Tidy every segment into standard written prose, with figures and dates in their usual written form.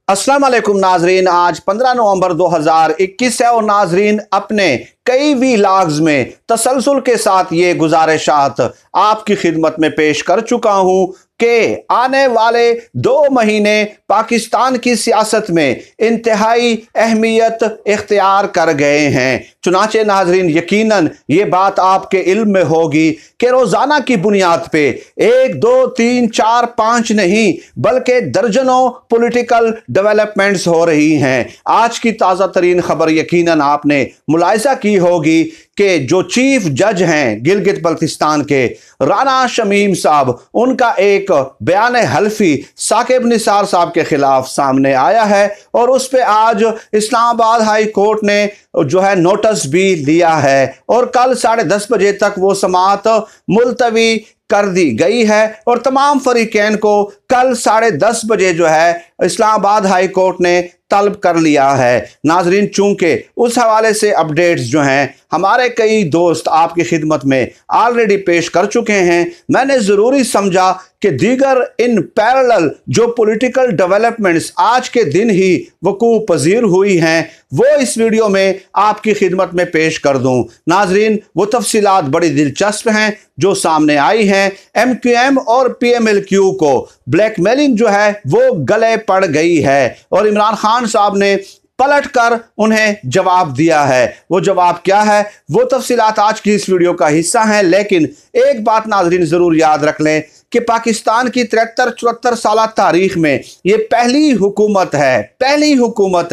अस्सलाम वालेकुम नाजरीन। आज 15 नवंबर 2021 है और नाजरीन अपने कई वीलॉग्स में तसलसल के साथ ये गुजारिशात आपकी खिदमत में पेश कर चुका हूं कि आने वाले 2 महीने पाकिस्तान की सियासत में इंतहाई अहमियत इख्तियार कर गए हैं। चुनाचे नाजरीन यकीनन ये बात आपके इल्म में होगी कि रोजाना की बुनियाद पे 1, 2, 3, 4, 5 नहीं बल्कि दर्जनों पॉलिटिकल डेवलपमेंट्स हो रही हैं। आज की ताज़ा तरीन खबर यकीनन आपने मुलाहिजा की होगी कि जो चीफ जज हैं गिलगित बल्तिस्तान के राना शमीम साहब, उनका एक बयान हल्फी साकिब निसार साहब के खिलाफ सामने आया है और उस पे आज इस्लामाबाद हाई कोर्ट ने जो है नोटिस भी लिया है और कल 10:30 बजे तक वो समाअत मुलतवी कर दी गई है और तमाम फरीकैन को कल 10:30 बजे जो है इस्लामाबाद हाई कोर्ट ने तलब कर लिया है। नाजरीन चूंकि उस हवाले से अपडेट्स जो हैं हमारे कई दोस्त आपकी खिदमत में ऑलरेडी पेश कर चुके हैं, मैंने ज़रूरी समझा कि दीगर इन पैरेलल जो पॉलिटिकल डेवलपमेंट्स आज के दिन ही वकूअ पजीर हुई हैं वो इस वीडियो में आपकी खिदमत में पेश कर दूं। नाजरीन वो तफसीलात बड़ी दिलचस्प हैं जो सामने आई हैं। MQM और PMLQ को ब्लैकमेलिंग जो है वो गले पड़ गई है और इमरान खान साहब ने पलट कर उन्हें जवाब दिया है। वो जवाब क्या है वो तफसीलात आज की इस वीडियो का हिस्सा हैं, लेकिन एक बात नाजरीन ज़रूर याद रख लें कि पाकिस्तान की 73-74 साल तारीख में ये पहली हुकूमत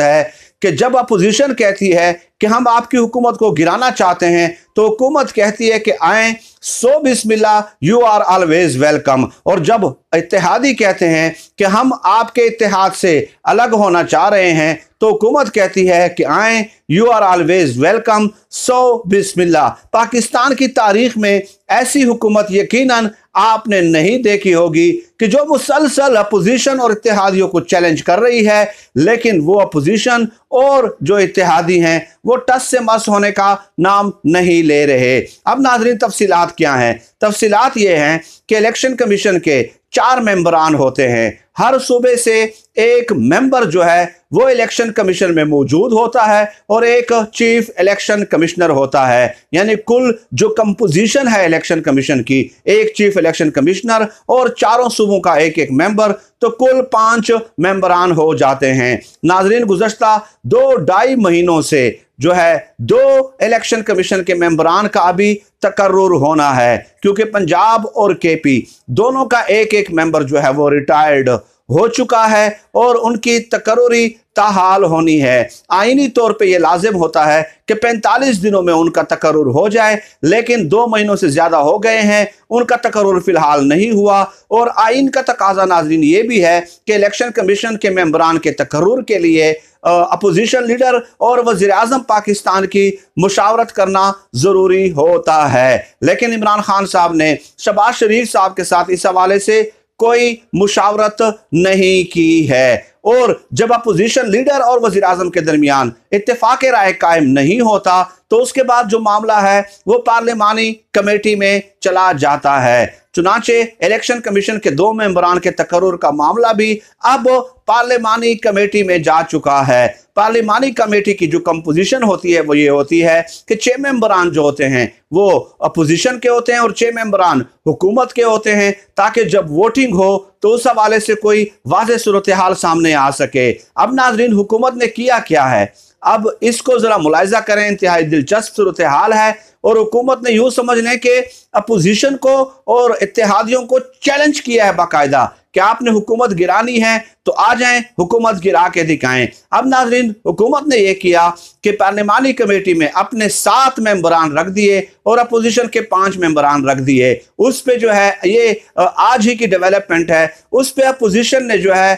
है कि जब अपोजिशन कहती है कि हम आपकी हुकूमत को गिराना चाहते हैं तो हुकूमत कहती है कि आएँ सो बिस्मिल्लाह, यू आर ऑलवेज वेलकम। और जब इत्तेहादी कहते हैं कि हम आपके इत्तेहाद से अलग होना चाह रहे हैं तो हुकूमत कहती है कि आएँ, यू आर ऑलवेज वेलकम, सो बिस्मिल्लाह। पाकिस्तान की तारीख में ऐसी हुकूमत यकीनन आपने नहीं देखी होगी कि जो मुसलसल अपोजिशन और इत्तेहादियों को चैलेंज कर रही है, लेकिन वो अपोजिशन और जो इत्तेहादी हैं वो टस से मस होने का नाम नहीं ले रहे। अब नाजरीन तफसीलात क्या हैं? तफसीलात ये हैं कि इलेक्शन कमीशन के 4 मेंबरान होते हैं। हर सूबे से एक मेंबर जो है वो इलेक्शन कमीशन में मौजूद होता है और एक चीफ इलेक्शन कमिश्नर होता है। यानी कुल जो कंपोजिशन है इलेक्शन कमीशन की, एक चीफ इलेक्शन कमिश्नर और 4 सूबों का एक एक मेंबर, तो कुल 5 मेंबरान हो जाते हैं। नाजरीन गुज़श्ता 2-2.5 महीनों से जो है 2 इलेक्शन कमीशन के मेंबरान का अभी तकर्रुर होना है, क्योंकि पंजाब और KP दोनों का एक एक मेंबर जो है वो रिटायर्ड हो चुका है और उनकी तकर्रुरी ताहाल होनी है। आईनी तौर पे ये लाजिम होता है कि 45 दिनों में उनका तकर्रुर हो जाए, लेकिन 2 महीनों से ज़्यादा हो गए हैं, उनका तकर्रुर फिलहाल नहीं हुआ। और आइन का तकाजा नाज़रीन ये भी है कि इलेक्शन कमीशन के मेंबरान के तकर्रुर के लिए अपोजिशन लीडर और वज़ीर आज़म पाकिस्तान की मुशावरत करना ज़रूरी होता है। लेकिन इमरान खान साहब ने शहबाज शरीफ साहब के साथ इस हवाले से कोई मुशावरत नहीं की है और जब अपोजिशन लीडर और वज़ीर आज़म के दरमियान इत्तेफाक राय कायम नहीं होता तो उसके बाद जो मामला है वो पार्लिमानी कमेटी में चला जाता है। चुनाचे इलेक्शन कमीशन के 2 मेंबरान के तकर्रुर का मामला भी अब पार्लिमानी कमेटी में जा चुका है। पार्लिमानी कमेटी की जो कंपोजिशन होती है वो ये होती है कि 6 मेंबरान जो होते हैं वो अपोजिशन के होते हैं और 6 मेंबरान हुकूमत के होते हैं, ताकि जब वोटिंग हो तो उस हवाले से कोई वाज़ेह सूरत हाल सामने आ सके। अब नाजरीन हुकूमत ने किया क्या है, अब इसको ज़रा मुलाहिजा करें। इंतहाई दिलचस्प सूरत हाल है और हुकूमत ने यूँ समझ लें कि अपोजिशन को और इत्तेहादियों को चैलेंज किया है बाकायदा कि आपने हुकूमत गिरानी है तो आ जाएं, हुकूमत गिरा के दिखाएं। अब नाजरीन हुकूमत ने यह किया कि पार्लिमानी कमेटी में अपने 7 मेंबरान रख दिए और अपोजिशन के 5 मेंबरान रख दिए। उस पे जो है ये आज ही की डेवलपमेंट है, उस पे अपोजिशन ने जो है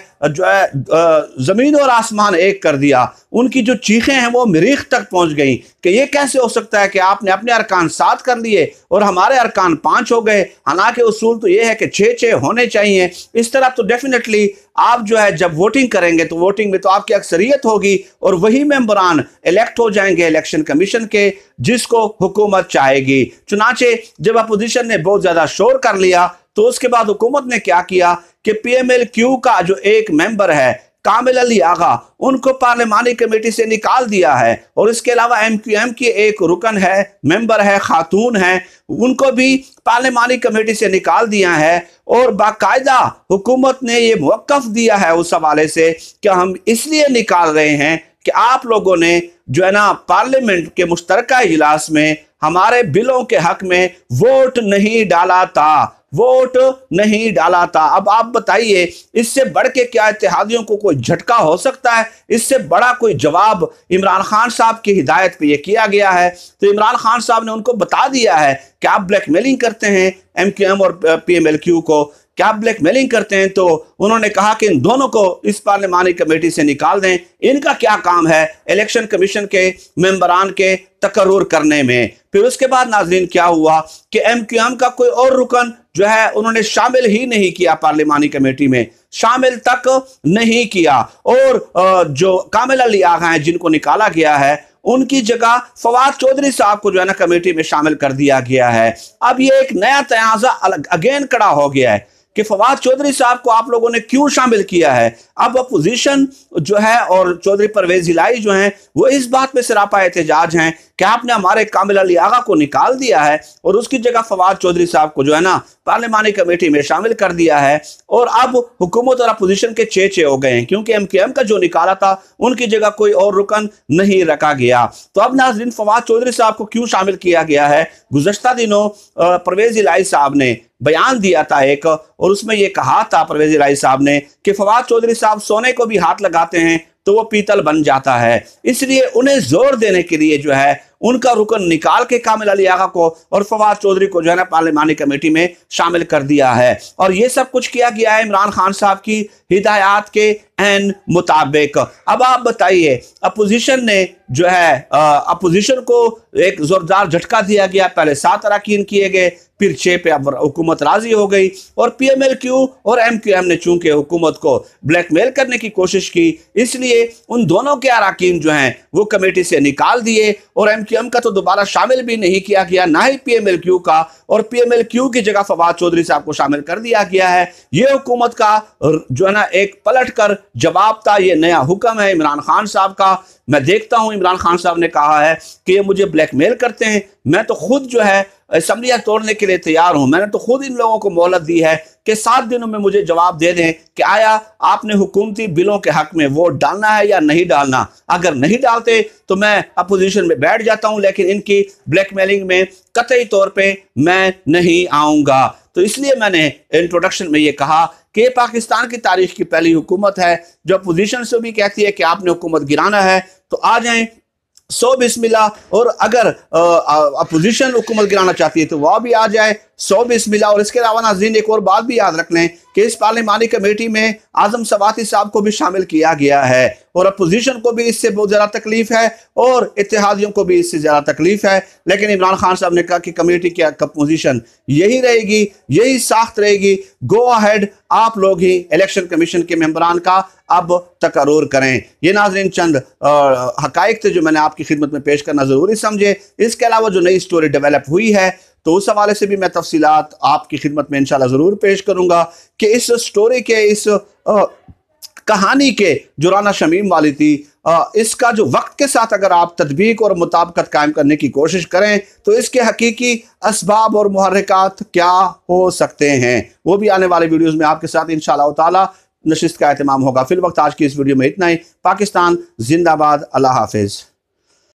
ज़मीन और आसमान एक कर दिया। उनकी जो चीखें हैं वो मरीख तक पहुंच गई कि ये कैसे हो सकता है कि आपने अपने अरकान 7 कर लिए और हमारे अरकान 5 हो गए। हालांकि उसूल तो ये है कि 6-6 होने चाहिए। इस तरह तो डेफिनेटली आप जो है जब वोटिंग करेंगे तो वोटिंग में तो आपकी अक्सरियत होगी और वही मेंबरान इलेक्ट हो जाएंगे इलेक्शन कमीशन के जिसको हुकूमत चाहेगी। चुनाचे जब अपोजिशन ने बहुत ज्यादा शोर कर लिया तो उसके बाद हुकूमत ने क्या किया कि PMLQ का जो एक मेंबर है कामिल अली आगा, उनको पार्लिमानी कमेटी से निकाल दिया है। और इसके अलावा MQM की एक रुकन है, मेंबर है, खातून है, उनको भी पार्लिमानी कमेटी से निकाल दिया है। और बाकायदा हुकूमत ने ये मौक़िफ़ दिया है उस हवाले से कि हम इसलिए निकाल रहे हैं कि आप लोगों ने जो है ना पार्लियामेंट के मुश्तरका इजलास में हमारे बिलों के हक में वोट नहीं डाला था। अब आप बताइए, इससे बढ़ के क्या इत्तेहादियों को कोई झटका हो सकता है? इससे बड़ा कोई जवाब इमरान खान साहब की हिदायत पे ये किया गया है। तो इमरान खान साहब ने उनको बता दिया है कि आप ब्लैकमेलिंग करते हैं MQM और PMLQ को, क्या आप ब्लैकमेलिंग करते हैं। तो उन्होंने कहा कि इन दोनों को इस पार्लिमानी कमेटी से निकाल दें, इनका क्या काम है इलेक्शन कमीशन के मेंबरान के तकर्रुर करने में। फिर उसके बाद नाज़रीन क्या हुआ कि MQM का कोई और रुकन जो है उन्होंने शामिल ही नहीं किया, पार्लिमानी कमेटी में शामिल तक नहीं किया। और जो कामिल अली आगा हैं जिनको निकाला गया है, उनकी जगह फवाद चौधरी साहब को जो है ना कमेटी में शामिल कर दिया गया है। अब ये एक नया तनाज़ा अगेन खड़ा हो गया है कि फवाद चौधरी साहब को आप लोगों ने क्यों शामिल किया है। अब अपोजिशन जो है और चौधरी परवेज इलाही जो हैं वो इस बात पे सरापा एहतजाज हैं कि आपने हमारे कामिल अली आगा को निकाल दिया है और उसकी जगह फवाद चौधरी साहब को जो है ना पार्लिमानी कमेटी में शामिल कर दिया है। और अब हुकूमत और अपोजिशन के चेचे हो गए हैं, क्योंकि MQM का जो निकाला था उनकी जगह कोई और रुकन नहीं रखा गया। तो अब नाज़रीन फवाद चौधरी साहब को क्यों शामिल किया गया है? गुज़श्ता दिनों परवेज इलाही साहब ने बयान दिया था एक, और उसमें यह कहा था परवेज इलाही साहब ने कि फवाद चौधरी साहब सोने को भी हाथ लगाते हैं तो वो पीतल बन जाता है। इसलिए उन्हें जोर देने के लिए जो है उनका रुकन निकाल के कामिल अली आगा को और फवाद चौधरी को जो है ना पार्लिमानी कमेटी में शामिल कर दिया है। और ये सब कुछ किया गया है इमरान खान साहब की हिदायत के एन मुताबिक। अब आप बताइए, अपोजिशन ने जो है अपोजिशन को एक जोरदार झटका दिया गया। पहले 7 अरकान किए गए, फिर 6 पे अब हुकूमत राजी हो गई। और PMLQ और MQM ने चूंकि हुकूमत को ब्लैकमेल करने की कोशिश की, इसलिए उन दोनों के अरकान जो हैं वो कमेटी से निकाल दिए। और MQM का तो दोबारा शामिल भी नहीं किया गया, ना ही PMLQ का। और PMLQ की जगह फवाद चौधरी साहब को शामिल कर दिया गया है। ये हुकूमत का जो है ना एक पलट कर जवाब था, ये नया हुक्म है इमरान खान साहब का। मैं देखता हूं इमरान खान साहब ने कहा है कि ये मुझे ब्लैकमेल करते हैं, मैं तो खुद जो है असम्बलियां तोड़ने के लिए तैयार हूं। मैंने तो खुद इन लोगों को मोहलत दी है कि 7 दिनों में मुझे जवाब दे दें कि आया आपने हुकूमती बिलों के हक में वोट डालना है या नहीं डालना। अगर नहीं डालते तो मैं अपोजिशन में बैठ जाता हूं, लेकिन इनकी ब्लैकमेलिंग में कतई तौर पे मैं नहीं आऊंगा। तो इसलिए मैंने इंट्रोडक्शन में ये कहा कि पाकिस्तान की तारीख की पहली हुकूमत है जो अपोजिशन से भी कहती है कि आपने हुकूमत गिराना है तो आ जाएं, सो बिस्मिल्लाह। और अगर अपोजिशन हुकूमत गिराना चाहती है तो वह भी आ जाए, सो बिस्मिल्लाह। और इसके अलावा नाज़रीन एक और बात भी याद रख लें कि इस पार्लिमानी कमेटी में आजम सवाती साहब को भी शामिल किया गया है। और अपोजिशन को भी इससे बहुत ज़्यादा तकलीफ है और इत्तेहादियों को भी इससे ज़्यादा तकलीफ है। लेकिन इमरान खान साहब ने कहा कि कमेटी की पोजीशन यही रहेगी, यही साख्त रहेगी, गो अहेड, आप लोग ही इलेक्शन कमीशन के मेंबरान का अब तकर्रुर करें। ये नाज़रीन चंद हकाइक थे जो मैंने आपकी खिदमत में पेश करना ज़रूरी समझे। इसके अलावा जो नई स्टोरी डेवलप हुई है तो उस हवाले से भी मैं तफसीलात आपकी खिदमत में इंशाल्लाह ज़रूर पेश करूँगा कि इस स्टोरी के, इस कहानी के जो राना शमीम वाली थी, इसका जो वक्त के साथ अगर आप तदबीक और मुताबिकत कायम करने की कोशिश करें तो इसके हकीकी असबाब और मुहर्रिकात क्या हो सकते हैं, वो भी आने वाले वीडियोज़ में आपके साथ इंशाअल्लाह ताला नशिस्त का एहतमाम होगा। फिल वक्त आज की इस वीडियो में इतना ही। पाकिस्तान जिंदाबाद, अल्लाह हाफिज़।